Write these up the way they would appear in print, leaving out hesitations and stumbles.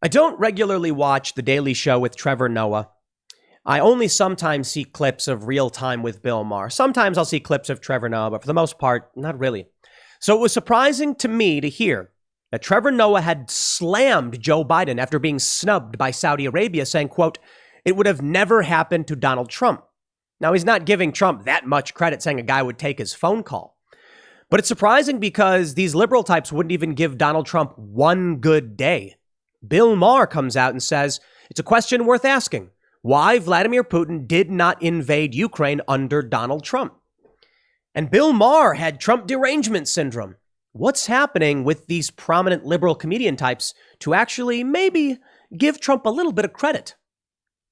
I don't regularly watch The Daily Show with Trevor Noah. I only sometimes see clips of Real Time with Bill Maher. Sometimes I'll see clips of Trevor Noah, but for the most part, not really. So it was surprising to me to hear that Trevor Noah had slammed Joe Biden after being snubbed by Saudi Arabia, saying, quote, "It would have never happened to Donald Trump." Now, he's not giving Trump that much credit, saying a guy would take his phone call. But it's surprising because these liberal types wouldn't even give Donald Trump one good day. Bill Maher comes out and says, it's a question worth asking why Vladimir Putin did not invade Ukraine under Donald Trump. And Bill Maher had Trump derangement syndrome. What's happening with these prominent liberal comedian types to actually maybe give Trump a little bit of credit?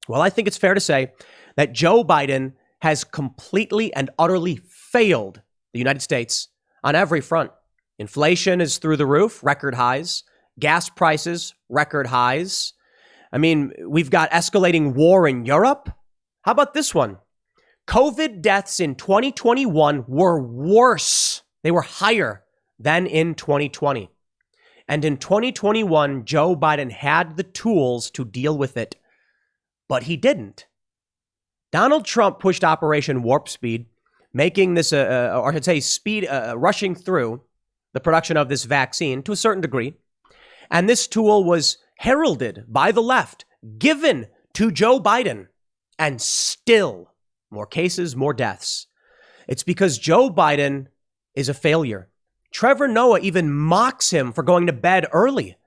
Well, I think it's fair to say that Joe Biden has completely and utterly failed the United States on every front. Inflation is through the roof, record highs. Gas prices, record highs. I mean, we've got escalating war in Europe. How about this one? COVID deaths in 2021 were worse. They were higher than in 2020. And in 2021, Joe Biden had the tools to deal with it, but he didn't. Donald Trump pushed Operation Warp Speed, making this, or I should say, rushing through the production of this vaccine to a certain degree. And this tool was heralded by the left, given to Joe Biden, and still more cases, more deaths. It's because Joe Biden is a failure. Trevor Noah even mocks him for going to bed early.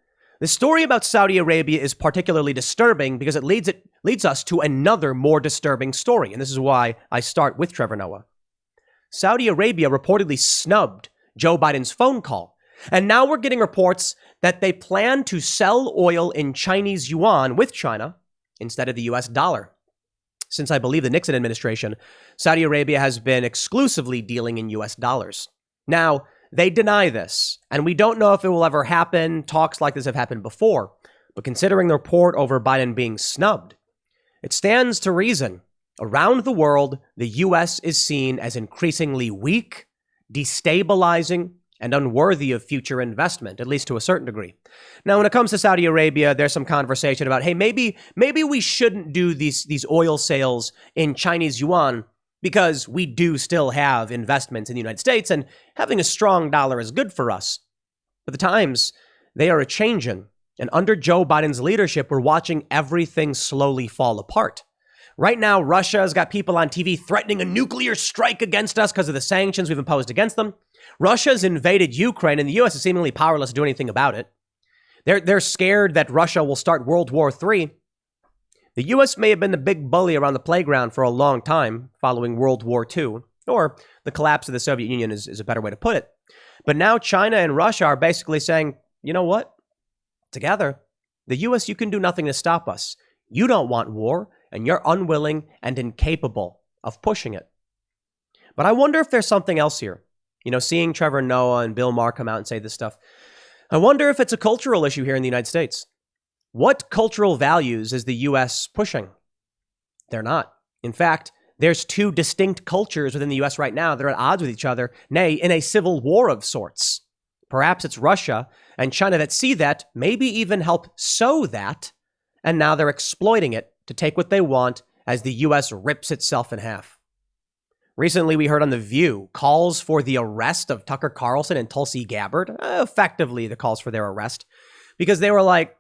The story about Saudi Arabia is particularly disturbing because it leads us to another more disturbing story. And this is why I start with Trevor Noah. Saudi Arabia reportedly snubbed Joe Biden's phone call. And now we're getting reports that they plan to sell oil in Chinese Yuan with China instead of the US dollar. Since I believe the Nixon administration, Saudi Arabia has been exclusively dealing in US dollars. Now, they deny this, and we don't know if it will ever happen. Talks like this have happened before. But considering the report over Biden being snubbed, it stands to reason. Around the world, the US is seen as increasingly weak, destabilizing, and unworthy of future investment, at least to a certain degree. Now, when it comes to Saudi Arabia, there's some conversation about, hey, maybe we shouldn't do these oil sales in Chinese yuan because we do still have investments in the United States, and having a strong dollar is good for us. But the times, they are a-changin', and under Joe Biden's leadership, we're watching everything slowly fall apart. Right now, Russia has got people on TV threatening a nuclear strike against us because of the sanctions we've imposed against them. Russia's invaded Ukraine, and the U.S. is seemingly powerless to do anything about it. They're scared that Russia will start World War III. The U.S. may have been the big bully around the playground for a long time following World War II, or the collapse of the Soviet Union is a better way to put it. But now China and Russia are basically saying, you know what? Together, the U.S., you can do nothing to stop us. You don't want war, and you're unwilling and incapable of pushing it. But I wonder if there's something else here. You know, seeing Trevor Noah and Bill Maher come out and say this stuff, I wonder if it's a cultural issue here in the United States. What cultural values is the U.S. pushing? They're not. In fact, there's two distinct cultures within the U.S. right now that are at odds with each other, nay, in a civil war of sorts. Perhaps it's Russia and China that see that, maybe even help sow that, and now they're exploiting it to take what they want as the U.S. rips itself in half. Recently, we heard on The View calls for the arrest of Tucker Carlson and Tulsi Gabbard, effectively the calls for their arrest, because they were like,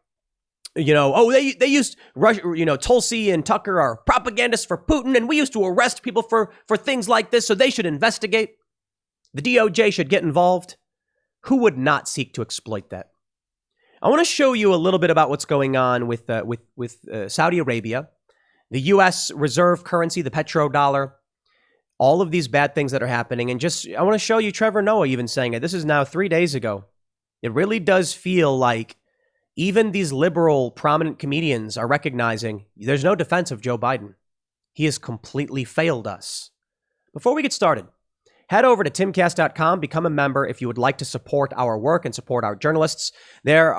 you know, oh, they used Russia, you know, Tulsi and Tucker are propagandists for Putin, and we used to arrest people for things like this, so they should investigate. The DOJ should get involved. Who would not seek to exploit that? I want to show you a little bit about what's going on with Saudi Arabia, the U.S. reserve currency, the petrodollar, all of these bad things that are happening. And I want to show you Trevor Noah even saying it. This is now 3 days ago. It really does feel like even these liberal prominent comedians are recognizing there's no defense of Joe Biden. He has completely failed us. Before we get started, head over to timcast.com, become a member if you would like to support our work and support our journalists. There,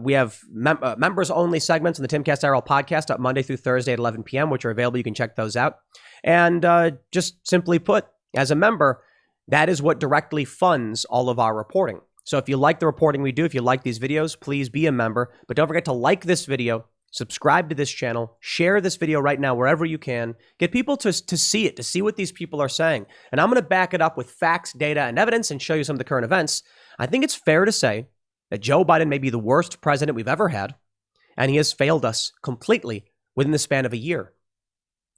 we have members-only segments on the Timcast IRL podcast up Monday through Thursday at 11 p.m., which are available. You can check those out. And just simply put, as a member, that is what directly funds all of our reporting. So if you like the reporting we do, if you like these videos, please be a member. But don't forget to like this video, subscribe to this channel, share this video right now wherever you can. Get people to see it, to see what these people are saying. And I'm going to back it up with facts, data, and evidence and show you some of the current events. I think it's fair to say that Joe Biden may be the worst president we've ever had, and he has failed us completely within the span of a year.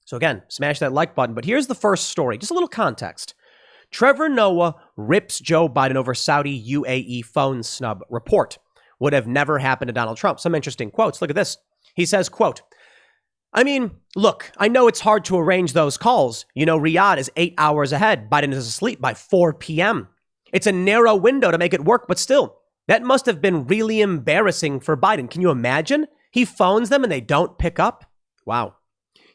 So again, smash that like button. But here's the first story, just a little context. Trevor Noah rips Joe Biden over Saudi UAE phone snub. Report would have never happened to Donald Trump. Some interesting quotes. Look at this. He says, quote, I mean, look, I know it's hard to arrange those calls. You know, Riyadh is 8 hours ahead. Biden is asleep by 4 p.m. It's a narrow window to make it work, but still, that must have been really embarrassing for Biden. Can you imagine? He phones them and they don't pick up. Wow.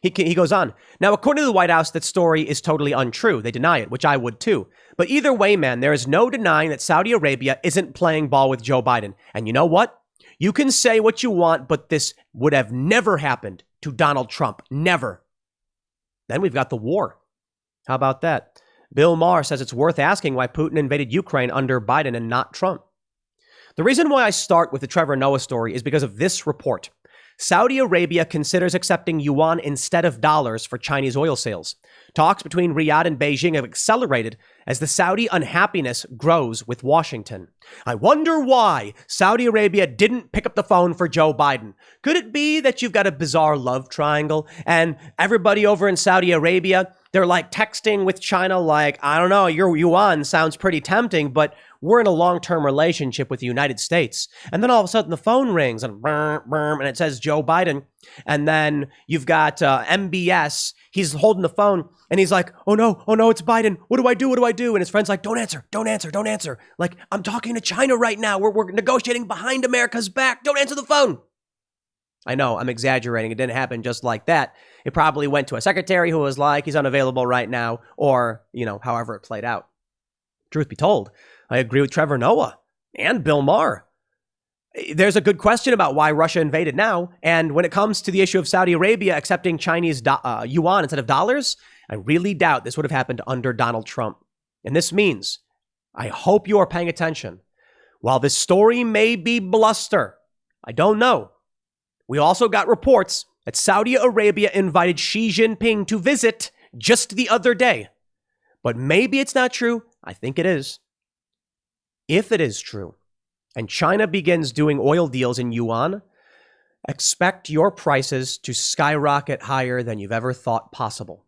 He goes on. Now, according to the White House, that story is totally untrue. They deny it, which I would too. But either way, man, there is no denying that Saudi Arabia isn't playing ball with Joe Biden. And you know what? You can say what you want, but this would have never happened to Donald Trump. Never. Then we've got the war. How about that? Bill Maher says it's worth asking why Putin invaded Ukraine under Biden and not Trump. The reason why I start with the Trevor Noah story is because of this report. Saudi Arabia considers accepting yuan instead of dollars for Chinese oil sales. Talks between Riyadh and Beijing have accelerated as the Saudi unhappiness grows with Washington. I wonder why Saudi Arabia didn't pick up the phone for Joe Biden. Could it be that you've got a bizarre love triangle and everybody over in Saudi Arabia, they're like texting with China like, I don't know, your yuan sounds pretty tempting, but we're in a long-term relationship with the United States. And then all of a sudden the phone rings and and it says Joe Biden. And then you've got MBS. He's holding the phone and he's like, oh no, it's Biden. What do I do? What do I do? And his friend's like, don't answer. Like, I'm talking to China right now. We're negotiating behind America's back. Don't answer the phone. I know, I'm exaggerating. It didn't happen just like that. It probably went to a secretary who was like, he's unavailable right now, or, however it played out. Truth be told, I agree with Trevor Noah and Bill Maher. There's a good question about why Russia invaded now. And when it comes to the issue of Saudi Arabia accepting Chinese yuan instead of dollars, I really doubt this would have happened under Donald Trump. And this means, I hope you are paying attention. While this story may be bluster, I don't know. We also got reports that Saudi Arabia invited Xi Jinping to visit just the other day. But maybe it's not true. I think it is. If it is true, and China begins doing oil deals in yuan, expect your prices to skyrocket higher than you've ever thought possible.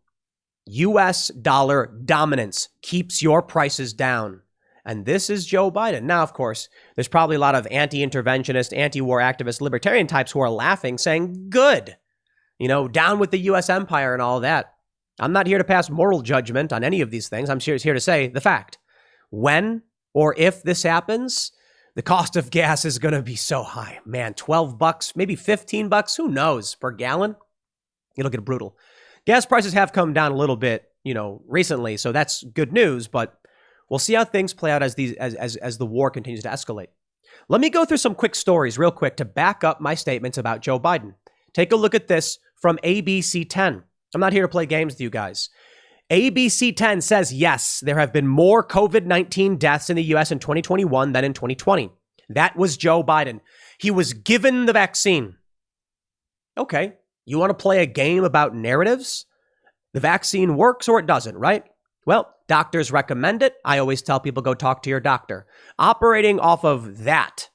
US dollar dominance keeps your prices down. And this is Joe Biden. Now, of course, there's probably a lot of anti-interventionist, anti-war activist, libertarian types who are laughing, saying, good, down with the US empire and all that. I'm not here to pass moral judgment on any of these things. I'm here to say the fact. When or if this happens, the cost of gas is going to be so high. Man, $12, maybe $15, who knows, per gallon? It'll get brutal. Gas prices have come down a little bit, recently, so that's good news, but we'll see how things play out as the war continues to escalate. Let me go through some quick stories real quick to back up my statements about Joe Biden. Take a look at this from ABC 10. I'm not here to play games with you guys. ABC 10 says, yes, there have been more COVID-19 deaths in the U.S. in 2021 than in 2020. That was Joe Biden. He was given the vaccine. Okay, you want to play a game about narratives? The vaccine works or it doesn't, right? Well, doctors recommend it. I always tell people, go talk to your doctor. Operating off of that,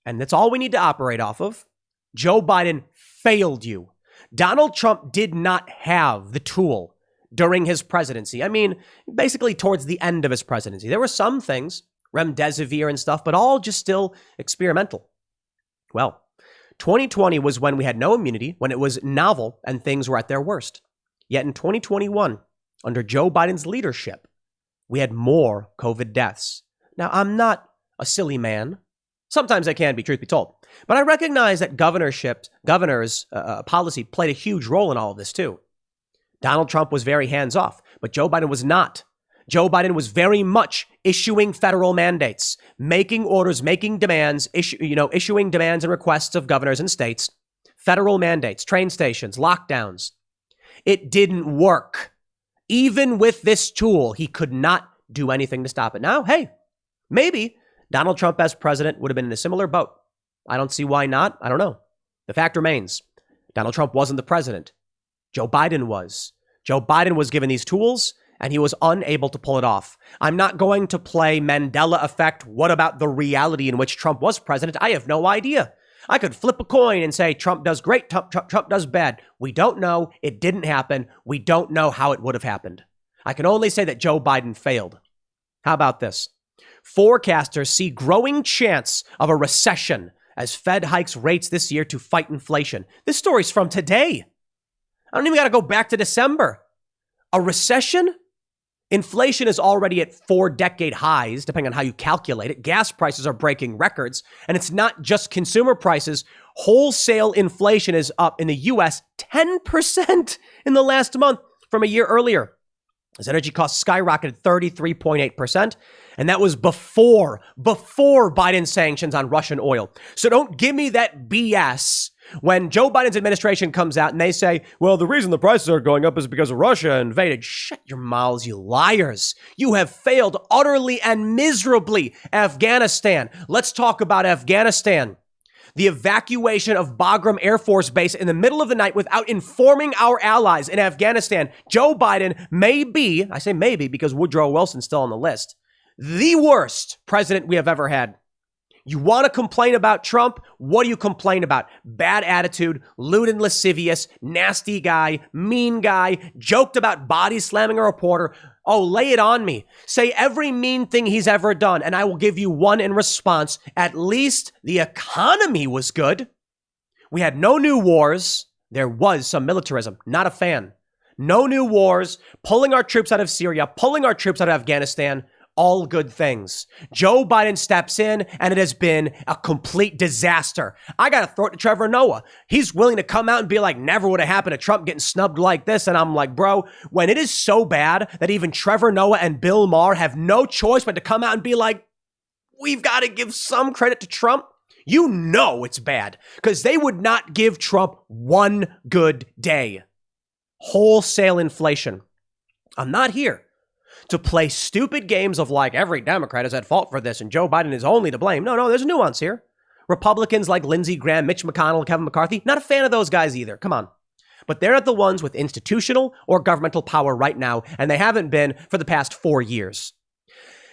and that's all we need to operate off of, Joe Biden failed you. Donald Trump did not have the tool during his presidency. I mean, basically towards the end of his presidency. There were some things, remdesivir and stuff, but all just still experimental. Well, 2020 was when we had no immunity, when it was novel and things were at their worst. Yet in 2021, under Joe Biden's leadership, we had more COVID deaths. Now, I'm not a silly man. Sometimes I can be, truth be told. But I recognize that governors' policy played a huge role in all of this too. Donald Trump was very hands-off, but Joe Biden was not. Joe Biden was very much issuing federal mandates, making orders, making demands, issuing demands and requests of governors and states, federal mandates, train stations, lockdowns. It didn't work. Even with this tool, he could not do anything to stop it. Now, hey, maybe Donald Trump as president would have been in a similar boat. I don't see why not. I don't know. The fact remains, Donald Trump wasn't the president. Joe Biden was. Joe Biden was given these tools, and he was unable to pull it off. I'm not going to play Mandela effect. What about the reality in which Trump was president? I have no idea. I could flip a coin and say Trump does great, Trump does bad. We don't know. It didn't happen. We don't know how it would have happened. I can only say that Joe Biden failed. How about this? Forecasters see growing chance of a recession as Fed hikes rates this year to fight inflation. This story's from today. I don't even got to go back to December. A recession? Inflation is already at 4-decade highs, depending on how you calculate it. Gas prices are breaking records. And it's not just consumer prices. Wholesale inflation is up in the U.S. 10% in the last month from a year earlier, as energy costs skyrocketed 33.8%. And that was before Biden's sanctions on Russian oil. So don't give me that BS when Joe Biden's administration comes out and they say, well, the reason the prices are going up is because Russia invaded. Shut your mouths, you liars. You have failed utterly and miserably. Afghanistan. Let's talk about Afghanistan. The evacuation of Bagram Air Force Base in the middle of the night without informing our allies in Afghanistan. Joe Biden may be, I say maybe because Woodrow Wilson's still on the list, the worst president we have ever had. You want to complain about Trump? What do you complain about? Bad attitude, lewd and lascivious, nasty guy, mean guy, joked about body slamming a reporter. Oh, lay it on me. Say every mean thing he's ever done, and I will give you one in response. At least the economy was good. We had no new wars. There was some militarism. Not a fan. No new wars, pulling our troops out of Syria, pulling our troops out of Afghanistan. All good things. Joe Biden steps in, and it has been a complete disaster. I got to throw it to Trevor Noah. He's willing to come out and be like, never would have happened to Trump getting snubbed like this. And I'm like, bro, when it is so bad that even Trevor Noah and Bill Maher have no choice but to come out and be like, we've got to give some credit to Trump. You know it's bad because they would not give Trump one good day. Wholesale inflation. I'm not here to play stupid games of like every Democrat is at fault for this and Joe Biden is only to blame. No, there's a nuance here. Republicans like Lindsey Graham, Mitch McConnell, Kevin McCarthy, not a fan of those guys either. Come on. But they're not the ones with institutional or governmental power right now, and they haven't been for the past 4 years.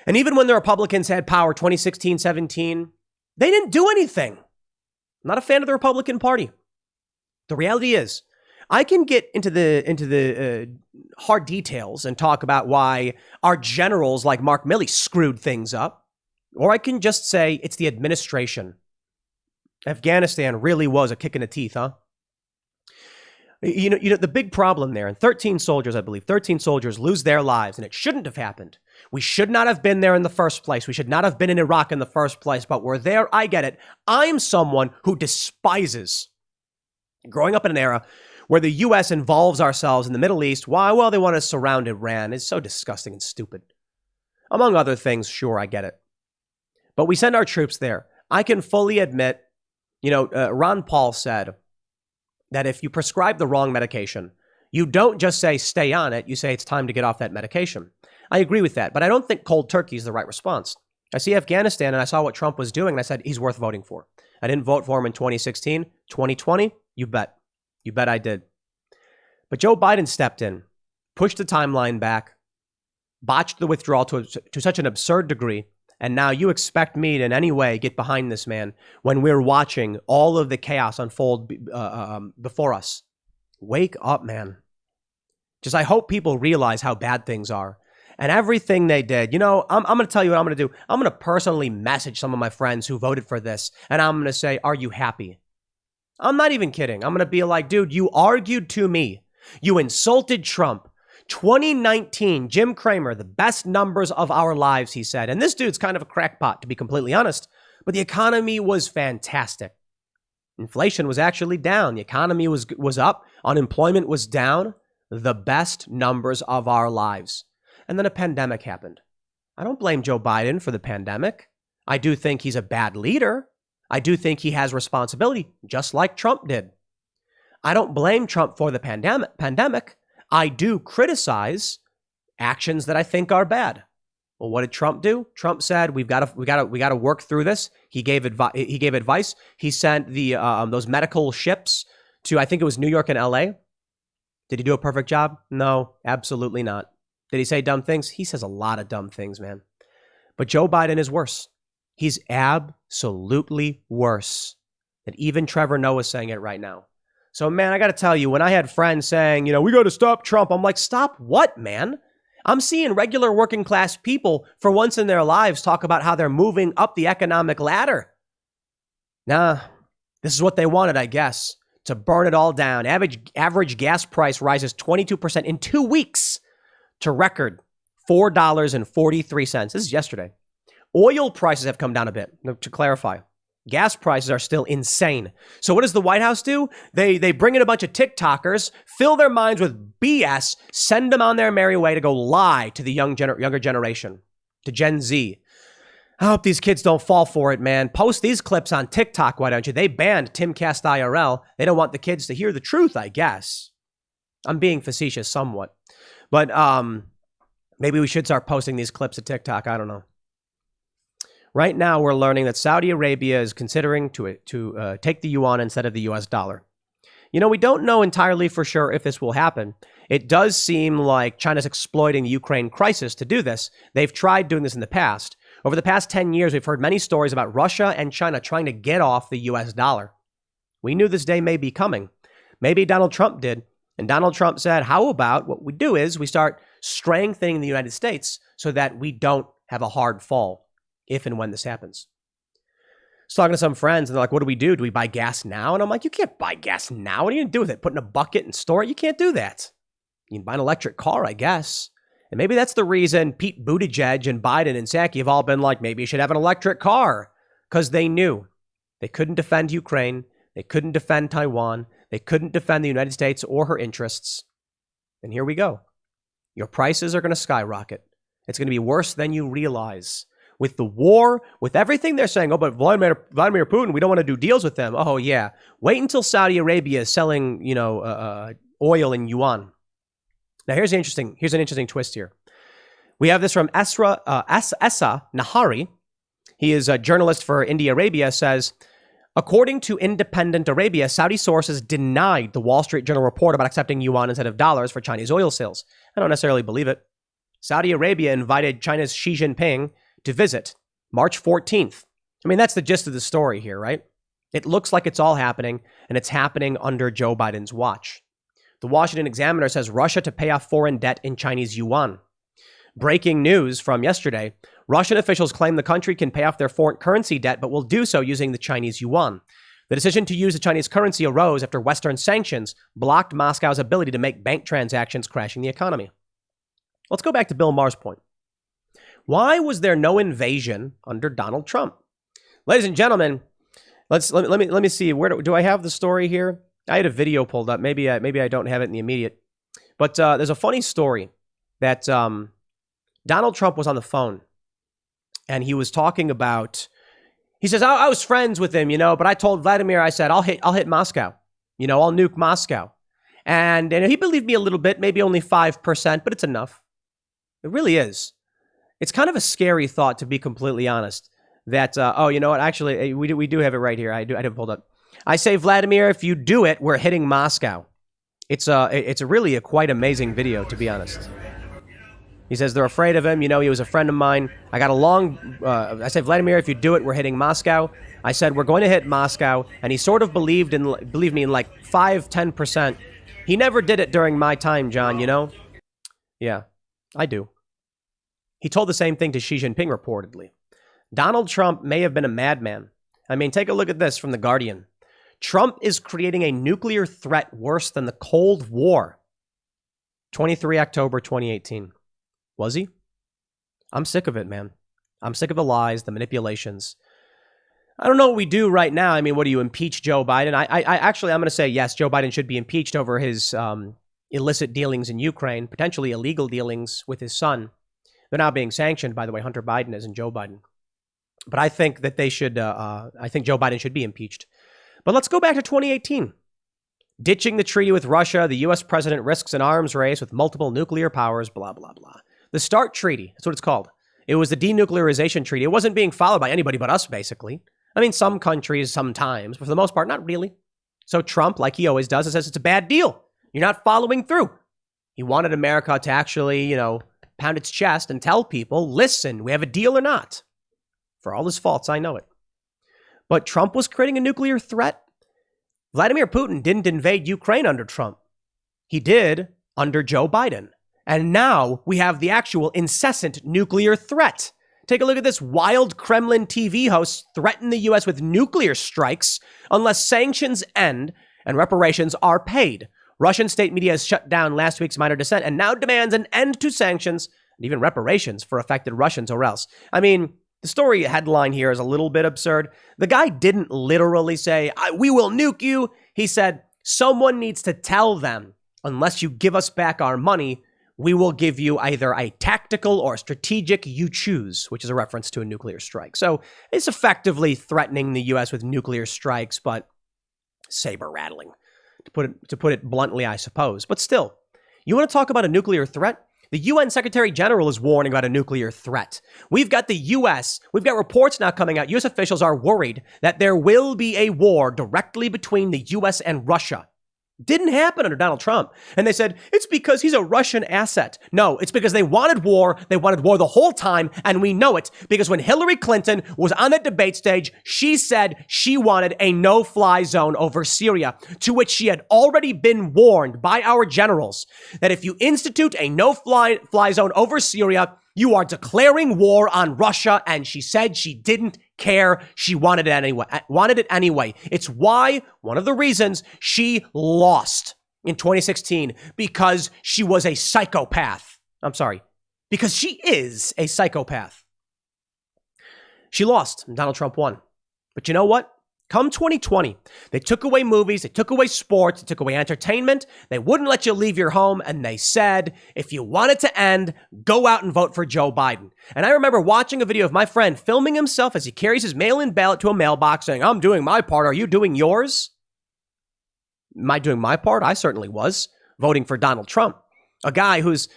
And even when the Republicans had power 2016, 17, they didn't do anything. I'm not a fan of the Republican Party. The reality is, I can get into the hard details and talk about why our generals like Mark Milley screwed things up, or I can just say it's the administration. Afghanistan really was a kick in the teeth, huh? You know the big problem there, and 13 soldiers, I believe, 13 soldiers lose their lives, and it shouldn't have happened. We should not have been there in the first place. We should not have been in Iraq in the first place, but we're there. I get it. I'm someone who despises growing up in an era where the U.S. involves ourselves in the Middle East. Why? Well, they want to surround Iran. It's so disgusting and stupid. Among other things, sure, I get it. But we send our troops there. I can fully admit, Ron Paul said that if you prescribe the wrong medication, you don't just say stay on it. You say it's time to get off that medication. I agree with that, but I don't think cold turkey is the right response. I see Afghanistan and I saw what Trump was doing and I said he's worth voting for. I didn't vote for him in 2016. 2020, you bet. You bet I did. But Joe Biden stepped in, pushed the timeline back, botched the withdrawal to such an absurd degree, and now you expect me to in any way get behind this man when we're watching all of the chaos unfold before us. Wake up, man. I hope people realize how bad things are. And everything they did, I'm going to tell you what I'm going to do. I'm going to personally message some of my friends who voted for this, and I'm going to say, are you happy? I'm not even kidding. I'm going to be like, dude, you argued to me. You insulted Trump. 2019, Jim Cramer, the best numbers of our lives, he said. And this dude's kind of a crackpot, to be completely honest. But the economy was fantastic. Inflation was actually down. The economy was up. Unemployment was down. The best numbers of our lives. And then a pandemic happened. I don't blame Joe Biden for the pandemic. I do think he's a bad leader. I do think he has responsibility, just like Trump did. I don't blame Trump for the pandemic. I do criticize actions that I think are bad. Well, what did Trump do? Trump said we got to work through this. He gave advice. He sent the those medical ships to, I think it was New York and LA. Did he do a perfect job? No, absolutely not. Did he say dumb things? He says a lot of dumb things, man. But Joe Biden is worse. He's absolutely worse than even Trevor Noah is saying it right now. So, man, I got to tell you, when I had friends saying, we got to stop Trump, I'm like, stop what, man? I'm seeing regular working class people for once in their lives talk about how they're moving up the economic ladder. Nah, this is what they wanted, I guess, to burn it all down. Average gas price rises 22% in 2 weeks to record $4.43. This is yesterday. Oil prices have come down a bit. To clarify, gas prices are still insane. So what does the White House do? They bring in a bunch of TikTokers, fill their minds with BS, send them on their merry way to go lie to the younger generation, to Gen Z. I hope these kids don't fall for it, man. Post these clips on TikTok, why don't you? They banned Timcast IRL. They don't want the kids to hear the truth, I guess. I'm being facetious somewhat. But maybe we should start posting these clips to TikTok. I don't know. Right now, we're learning that Saudi Arabia is considering to take the yuan instead of the US dollar. We don't know entirely for sure if this will happen. It does seem like China's exploiting the Ukraine crisis to do this. They've tried doing this in the past. Over the past 10 years, we've heard many stories about Russia and China trying to get off the US dollar. We knew this day may be coming. Maybe Donald Trump did. And Donald Trump said, how about what we do is we start strengthening the United States so that we don't have a hard fall if and when this happens. I was talking to some friends and they're like, what do we do? Do we buy gas now? And I'm like, you can't buy gas now. What are you going to do with it? Put in a bucket and store it? You can't do that. You can buy an electric car, I guess. And maybe that's the reason Pete Buttigieg and Biden and Psaki have all been like, maybe you should have an electric car. Because they knew they couldn't defend Ukraine. They couldn't defend Taiwan. They couldn't defend the United States or her interests. And here we go. Your prices are going to skyrocket. It's going to be worse than you realize. With the war, with everything they're saying, oh, but Vladimir Putin, we don't want to do deals with them. Oh, yeah. Wait until Saudi Arabia is selling, oil in yuan. Now, here's an interesting twist here. We have this from Essa Nahari. He is a journalist for India Arabia, says, according to Independent Arabia, Saudi sources denied the Wall Street Journal report about accepting yuan instead of dollars for Chinese oil sales. I don't necessarily believe it. Saudi Arabia invited China's Xi Jinping to visit March 14th. I mean, that's the gist of the story here, right? It looks like it's all happening, and it's happening under Joe Biden's watch. The Washington Examiner says Russia to pay off foreign debt in Chinese yuan. Breaking news from yesterday, Russian officials claim the country can pay off their foreign currency debt, but will do so using the Chinese yuan. The decision to use the Chinese currency arose after Western sanctions blocked Moscow's ability to make bank transactions, crashing the economy. Let's go back to Bill Maher's point. Why was there no invasion under Donald Trump? Ladies and gentlemen, let me see. Where do I have the story here? I had a video pulled up. Maybe I don't have it in the immediate. But there's a funny story that Donald Trump was on the phone and he was talking about. He says, I was friends with him, but I told Vladimir, I said, I'll hit Moscow. I'll nuke Moscow. And he believed me a little bit, maybe only 5%, but it's enough. It really is. It's kind of a scary thought, to be completely honest, that, you know what? Actually, we do have it right here. I have it pulled up. I say, Vladimir, if you do it, we're hitting Moscow. It's really a quite amazing video, to be honest. He says they're afraid of him. He was a friend of mine. I got along. I said, Vladimir, if you do it, we're hitting Moscow. I said, we're going to hit Moscow. And he sort of believed me in like 5-10%. He never did it during my time, John, Yeah, I do. He told the same thing to Xi Jinping, reportedly. Donald Trump may have been a madman. I mean, take a look at this from The Guardian. Trump is creating a nuclear threat worse than the Cold War. 23 October 2018. Was he? I'm sick of it, man. I'm sick of the lies, the manipulations. I don't know what we do right now. I mean, what do you impeach Joe Biden? I'm going to say, yes, Joe Biden should be impeached over his illicit dealings in Ukraine, potentially illegal dealings with his son. They're now being sanctioned, by the way. Hunter Biden isn't Joe Biden. But I think that they should, I think Joe Biden should be impeached. But let's go back to 2018. Ditching the treaty with Russia, the U.S. president risks an arms race with multiple nuclear powers, blah, blah, blah. The START Treaty, that's what it's called. It was the denuclearization treaty. It wasn't being followed by anybody but us, basically. I mean, some countries sometimes, but for the most part, not really. So Trump, like he always does, says it's a bad deal. You're not following through. He wanted America to actually, pound its chest and tell people, listen, we have a deal or not. For all his faults, I know it. But Trump was creating a nuclear threat. Vladimir Putin didn't invade Ukraine under Trump. He did under Joe Biden. And now we have the actual incessant nuclear threat. Take a look at this. Wild Kremlin TV hosts threaten the U.S. with nuclear strikes unless sanctions end and reparations are paid. Russian state media has shut down last week's minor dissent and now demands an end to sanctions and even reparations for affected Russians or else. I mean, the story headline here is a little bit absurd. The guy didn't literally say, we will nuke you. He said, someone needs to tell them, unless you give us back our money, we will give you either a tactical or strategic, you choose, which is a reference to a nuclear strike. So it's effectively threatening the U.S. with nuclear strikes, but saber rattling, to put it bluntly, I suppose. But still, you want to talk about a nuclear threat? The UN Secretary General is warning about a nuclear threat. We've got the U.S. We've got reports now coming out. U.S. officials are worried that there will be a war directly between the U.S. and Russia. Didn't happen under Donald Trump. And they said, it's because he's a Russian asset. No, it's because they wanted war. They wanted war the whole time. And we know it because when Hillary Clinton was on that debate stage, she said she wanted a no-fly zone over Syria, to which she had already been warned by our generals that if you institute a no-fly zone over Syria, you are declaring war on Russia. And she said she didn't care. She wanted it anyway. It's why, one of the reasons she lost in 2016, because she was a psychopath. I'm sorry, because she is a psychopath. She lost and Donald Trump won. But you know what? Come 2020, they took away movies, they took away sports, they took away entertainment, they wouldn't let you leave your home, and they said, if you want it to end, go out and vote for Joe Biden. And I remember watching a video of my friend filming himself as he carries his mail-in ballot to a mailbox saying, I'm doing my part, are you doing yours? Am I doing my part? I certainly was, voting for Donald Trump, a guy who's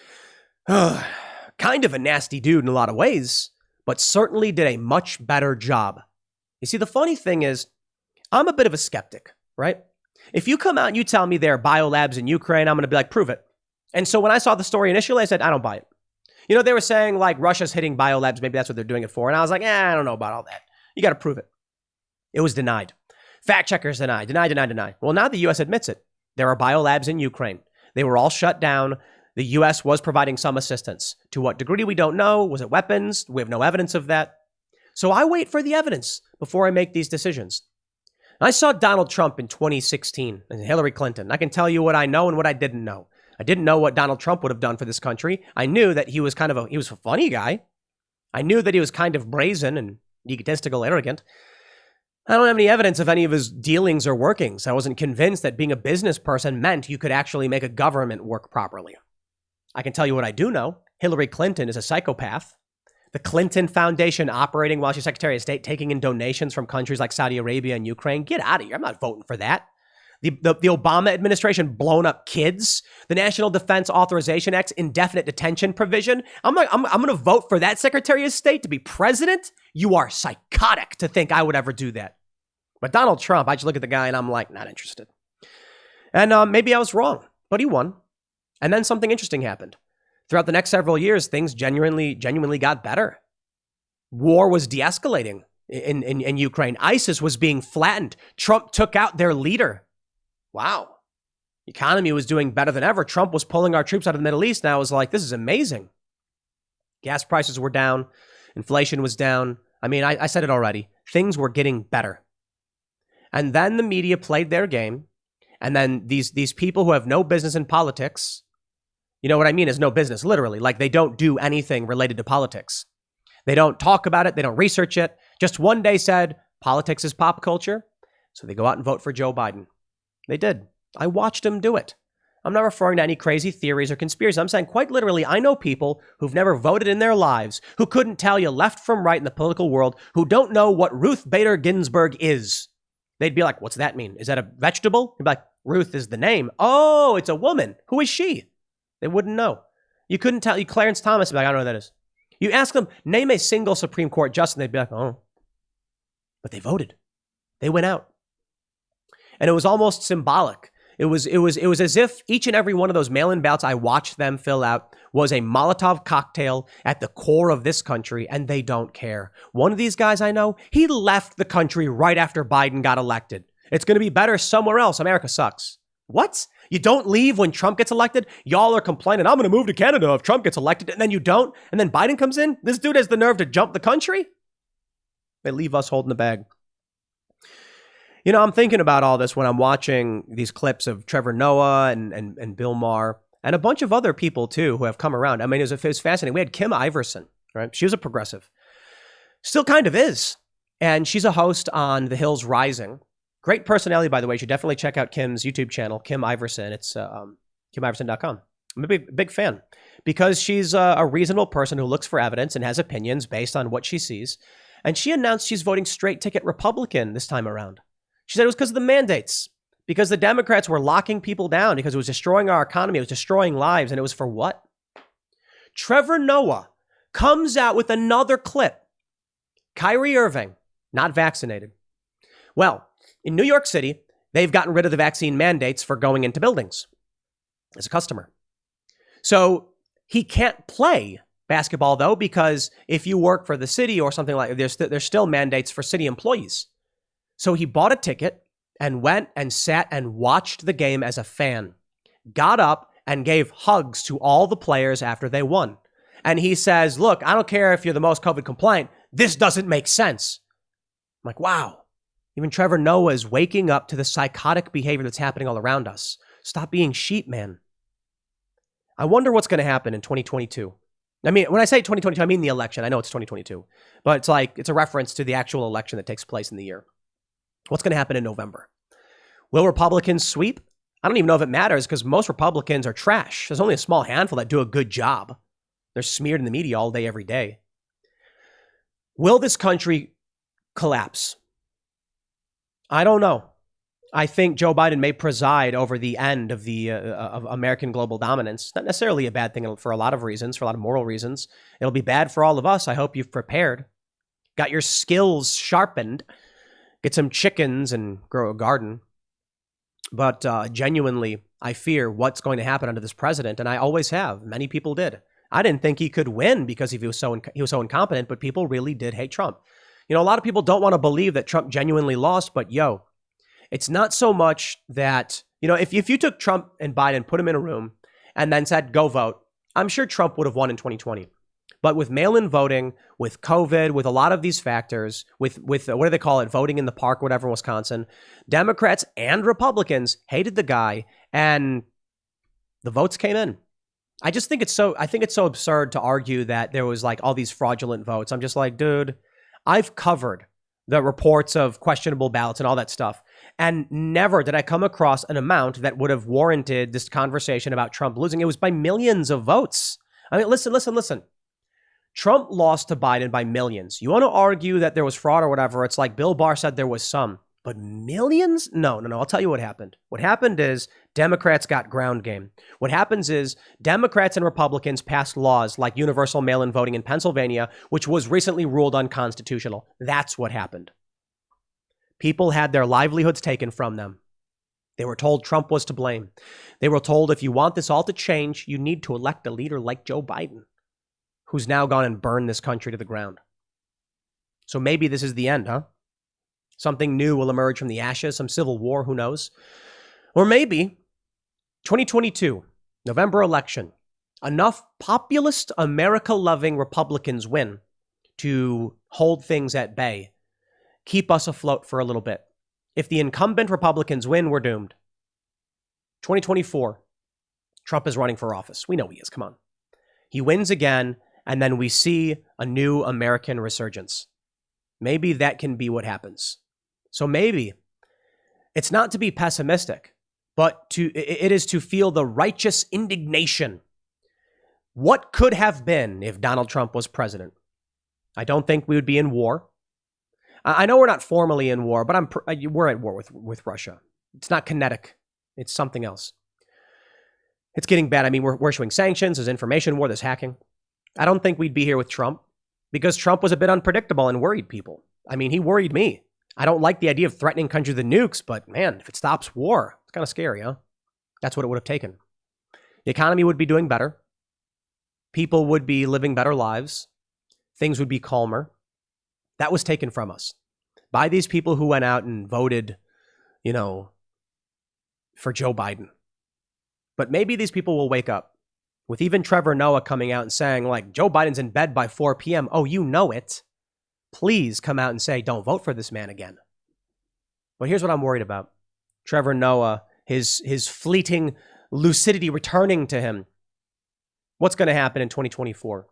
kind of a nasty dude in a lot of ways, but certainly did a much better job. You see, the funny thing is, I'm a bit of a skeptic, right? If you come out and you tell me there are biolabs in Ukraine, I'm going to be like, prove it. And so when I saw the story initially, I said, I don't buy it. They were saying like Russia's hitting biolabs. Maybe that's what they're doing it for. And I was like, I don't know about all that. You got to prove it. It was denied. Fact checkers denied. Well, now the U.S. admits it. There are biolabs in Ukraine. They were all shut down. The U.S. was providing some assistance. To what degree, we don't know. Was it weapons? We have no evidence of that. So I wait for the evidence before I make these decisions. I saw Donald Trump in 2016 and Hillary Clinton. I can tell you what I know and what I didn't know. I didn't know what Donald Trump would have done for this country. I knew that he was he was a funny guy. I knew that he was kind of brazen and egotistical, arrogant. I don't have any evidence of any of his dealings or workings. I wasn't convinced that being a business person meant you could actually make a government work properly. I can tell you what I do know. Hillary Clinton is a psychopath. The Clinton Foundation operating while she's Secretary of State, taking in donations from countries like Saudi Arabia and Ukraine. Get out of here. I'm not voting for that. The Obama administration blown up kids. The National Defense Authorization Act's indefinite detention provision. I'm going to vote for that Secretary of State to be president? You are psychotic to think I would ever do that. But Donald Trump, I just look at the guy and I'm like, not interested. And maybe I was wrong, but he won. And then something interesting happened. Throughout the next several years, things genuinely got better. War was de-escalating in Ukraine. ISIS was being flattened. Trump took out their leader. Wow. The economy was doing better than ever. Trump was pulling our troops out of the Middle East. And I was like, this is amazing. Gas prices were down. Inflation was down. I mean, I said it already. Things were getting better. And then the media played their game. And then these people who have no business in politics, you know what I mean is no business, literally. Like they don't do anything related to politics. They don't talk about it. They don't research it. Just one day said, politics is pop culture. So they go out and vote for Joe Biden. They did. I watched them do it. I'm not referring to any crazy theories or conspiracies. I'm saying quite literally, I know people who've never voted in their lives, who couldn't tell you left from right in the political world, who don't know what Ruth Bader Ginsburg is. They'd be like, what's that mean? Is that a vegetable? You'd be like, Ruth is the name. Oh, it's a woman. Who is she? They wouldn't know. You couldn't tell. Clarence Thomas would be like, I don't know who that is. You ask them, name a single Supreme Court justice, and they'd be like, oh, but they voted. They went out. And it was almost symbolic. It was as if each and every one of those mail-in ballots I watched them fill out was a Molotov cocktail at the core of this country, and they don't care. One of these guys I know, he left the country right after Biden got elected. It's going to be better somewhere else. America sucks. What? You don't leave when Trump gets elected? Y'all are complaining, I'm going to move to Canada if Trump gets elected, and then you don't? And then Biden comes in? This dude has the nerve to jump the country? They leave us holding the bag. You know, I'm thinking about all this when I'm watching these clips of Trevor Noah and Bill Maher and a bunch of other people, too, who have come around. I mean, it was fascinating. We had Kim Iverson, right? She was a progressive. Still kind of is. And she's a host on The Hill's Rising. Great personality, by the way. You should definitely check out Kim's YouTube channel, Kim Iverson. It's KimIverson.com. I'm a big fan because she's a reasonable person who looks for evidence and has opinions based on what she sees. And she announced she's voting straight ticket Republican this time around. She said it was because of the mandates, because the Democrats were locking people down, because it was destroying our economy, it was destroying lives, and it was for what? Trevor Noah comes out with another clip. Kyrie Irving, not vaccinated. Well, in New York City, they've gotten rid of the vaccine mandates for going into buildings as a customer. So he can't play basketball, though, because if you work for the city or something like that, there's still mandates for city employees. So he bought a ticket and went and sat and watched the game as a fan, got up and gave hugs to all the players after they won. And he says, look, I don't care if you're the most COVID compliant. This doesn't make sense. I'm like, wow. Even Trevor Noah is waking up to the psychotic behavior that's happening all around us. Stop being sheep, man. I wonder what's going to happen in 2022. I mean, when I say 2022, I mean the election. I know it's 2022, but it's a reference to the actual election that takes place in the year. What's going to happen in November? Will Republicans sweep? I don't even know if it matters because most Republicans are trash. There's only a small handful that do a good job. They're smeared in the media all day, every day. Will this country collapse? I don't know. I think Joe Biden may preside over the end of of American global dominance. Not necessarily a bad thing for a lot of reasons, for a lot of moral reasons. It'll be bad for all of us. I hope you've prepared, got your skills sharpened, get some chickens and grow a garden. But genuinely, I fear what's going to happen under this president, and I always have. Many people did. I didn't think he could win because he was so incompetent, but people really did hate Trump. You know, a lot of people don't want to believe that Trump genuinely lost, but yo, it's not so much that, you know, if you took Trump and Biden, put them in a room, and then said, go vote, I'm sure Trump would have won in 2020. But with mail-in voting, with COVID, with a lot of these factors, with what do they call it, voting in the park, whatever, in Wisconsin, Democrats and Republicans hated the guy, and the votes came in. I think it's so absurd to argue that there was like all these fraudulent votes. I'm just like, dude, I've covered the reports of questionable ballots and all that stuff, and never did I come across an amount that would have warranted this conversation about Trump losing. It was by millions of votes. I mean, listen. Trump lost to Biden by millions. You want to argue that there was fraud or whatever, it's like Bill Barr said there was some. But millions? No. I'll tell you what happened. What happened is Democrats got ground game. What happens is Democrats and Republicans passed laws like universal mail-in voting in Pennsylvania, which was recently ruled unconstitutional. That's what happened. People had their livelihoods taken from them. They were told Trump was to blame. They were told if you want this all to change, you need to elect a leader like Joe Biden, who's now gone and burned this country to the ground. So maybe this is the end, huh? Something new will emerge from the ashes, some civil war, who knows? Or maybe 2022, November election, enough populist, America-loving Republicans win to hold things at bay, keep us afloat for a little bit. If the incumbent Republicans win, we're doomed. 2024, Trump is running for office. We know he is, come on. He wins again, and then we see a new American resurgence. Maybe that can be what happens. So maybe it's not to be pessimistic, but it is to feel the righteous indignation. What could have been if Donald Trump was president? I don't think we would be in war. I know we're not formally in war, but we're at war with Russia. It's not kinetic. It's something else. It's getting bad. I mean, we're issuing sanctions. There's information war. There's hacking. I don't think we'd be here with Trump because Trump was a bit unpredictable and worried people. I mean, he worried me. I don't like the idea of threatening countries with nukes, but man, if it stops war, it's kind of scary, huh? That's what it would have taken. The economy would be doing better. People would be living better lives. Things would be calmer. That was taken from us by these people who went out and voted, for Joe Biden. But maybe these people will wake up with even Trevor Noah coming out and saying, like, Joe Biden's in bed by 4 p.m. Oh, you know it. Please come out and say, don't vote for this man again. But here's what I'm worried about. Trevor Noah, his fleeting lucidity returning to him. What's going to happen in 2024?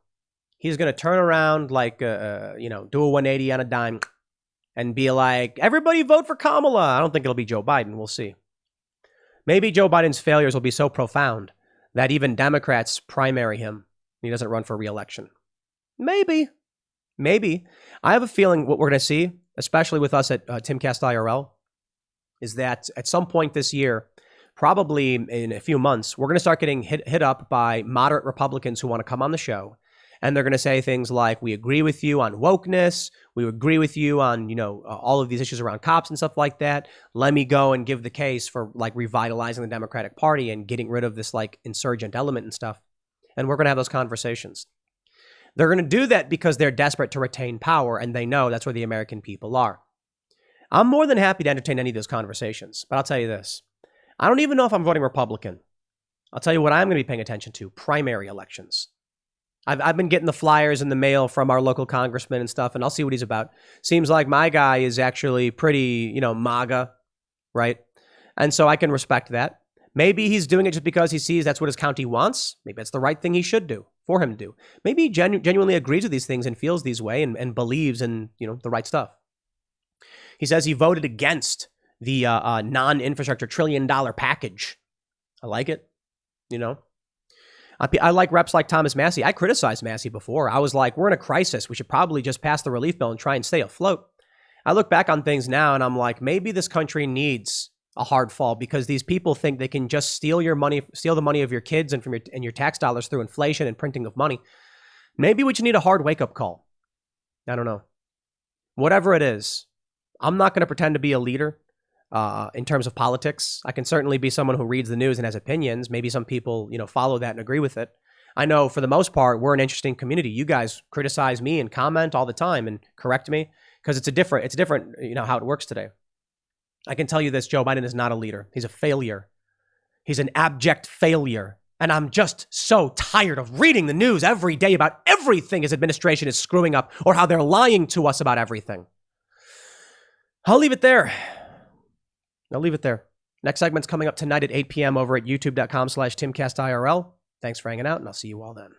He's going to turn around like, do a 180 on a dime and be like, everybody vote for Kamala. I don't think it'll be Joe Biden. We'll see. Maybe Joe Biden's failures will be so profound that even Democrats primary him. He doesn't run for re-election. Maybe. I have a feeling what we're going to see, especially with us at Timcast IRL, is that at some point this year, probably in a few months, we're going to start getting hit up by moderate Republicans who want to come on the show. And they're going to say things like, we agree with you on wokeness. We agree with you on, all of these issues around cops and stuff like that. Let me go and give the case for like revitalizing the Democratic Party and getting rid of this like insurgent element and stuff. And we're going to have those conversations. They're going to do that because they're desperate to retain power and they know that's where the American people are. I'm more than happy to entertain any of those conversations. But I'll tell you this. I don't even know if I'm voting Republican. I'll tell you what I'm going to be paying attention to. Primary elections. I've been getting the flyers in the mail from our local congressman and stuff, and I'll see what he's about. Seems like my guy is actually pretty, MAGA, right? And so I can respect that. Maybe he's doing it just because he sees that's what his county wants. Maybe that's the right thing he should do, for him to do. Maybe he genuinely agrees with these things and feels these way and believes in, the right stuff. He says he voted against the non-infrastructure $1 trillion package. I like it, I like reps like Thomas Massie. I criticized Massie before. I was like, we're in a crisis. We should probably just pass the relief bill and try and stay afloat. I look back on things now and I'm like, maybe this country needs a hard fall because these people think they can just steal your money, steal the money of your kids and from your tax dollars through inflation and printing of money. Maybe we just need a hard wake-up call. I don't know. Whatever it is, I'm not going to pretend to be a leader. In terms of politics, I can certainly be someone who reads the news and has opinions. Maybe some people, follow that and agree with it. I know for the most part, we're an interesting community. You guys criticize me and comment all the time and correct me because it's different, how it works today. I can tell you this, Joe Biden is not a leader. He's a failure. He's an abject failure. And I'm just so tired of reading the news every day about everything his administration is screwing up or how they're lying to us about everything. I'll leave it there. Next segment's coming up tonight at 8 p.m. over at youtube.com/TimcastIRL. Thanks for hanging out, and I'll see you all then.